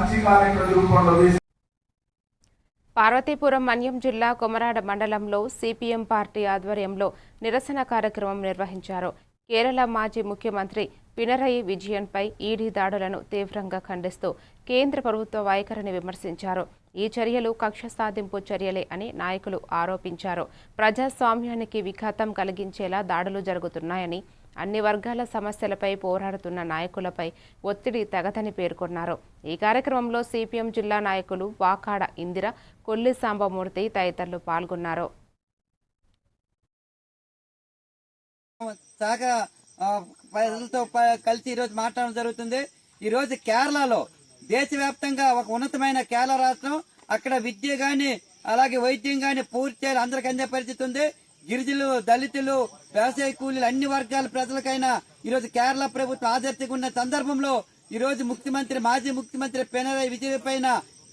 మంచి కార్యక్రమం రూపొందింది. పార్వతీపురం మన్యం జిల్లా కొమరాడ మండలంలో సిపిఎం పార్టీ ఆధ్వర్యంలో నిరసన కార్యక్రమం నిర్వహించారు. కేరళ మాజీ ముఖ్యమంత్రి పినరయి విజయన్పై ఈడీ దాడులను తీవ్రంగా ఖండిస్తూ కేంద్ర ప్రభుత్వ వైఖరిని విమర్శించారు. ఈ చర్యలు కక్ష సాధింపు చర్యలే అని నాయకులు ఆరోపించారు. ప్రజాస్వామ్యానికి విఘాతం కలిగించేలా దాడులు జరుగుతున్నాయని, అన్ని వర్గాల సమస్యలపై పోరాడుతున్న నాయకులపై ఒత్తిడి తగదని పేర్కొన్నారు. ఈ కార్యక్రమంలో సిపిఎం జిల్లా నాయకులు వాకాడ ఇందిర, కొల్లి సాంబమూర్తి తదితరులు పాల్గొన్నారు. ప్రజలతో కలిసి ఈరోజు మాట్లాడడం జరుగుతుంది. ఈ రోజు కేరళలో దేశవ్యాప్తంగా ఒక ఉన్నతమైన కేరళ రాష్ట్రం, అక్కడ విద్య గాని అలాగే వైద్యం గాని పూర్తి అందరికి అందే పరిస్థితి ఉంది. గిరిజనులు, దళితులు, వ్యవసాయ కూలీలు అన్ని వర్గాల ప్రజలకైనా ఈ రోజు కేరళ ప్రభుత్వం ఆదర్శంగా ఉన్న సందర్భంలో ఈ రోజు మాజీ ముఖ్యమంత్రి పినరయి విజయన్ పైన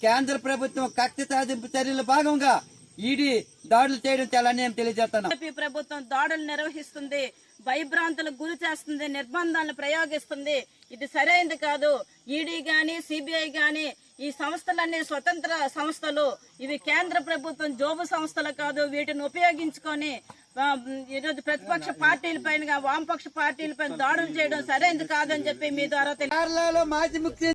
కేంద్ర ప్రభుత్వం కక్ష సాధింపు చర్యల భాగంగా ఈడీ దాడులు చేయడం చాలా అన్యాయం తెలియజేస్తున్నాం. ప్రభుత్వం దాడులు నిర్వహిస్తుంది, భయభ్రాంతులకు గురి చేస్తుంది, నిర్బంధాలను ప్రయోగిస్తుంది. ఇది సరైనది కాదు. ఈడీ గాని సిబిఐ గాని ఈ సంస్థలన్నీ స్వతంత్ర సంస్థలు, ఇవి కేంద్ర ప్రభుత్వం జోబు సంస్థలు కాదు. వీటిని ఉపయోగించుకొని ఈరోజు ప్రతిపక్ష పార్టీలపైన, వామపక్ష పార్టీలపైన దాడులు చేయడం సరైనది కాదని చెప్పి మీ ద్వారా కేరళలో మాజీ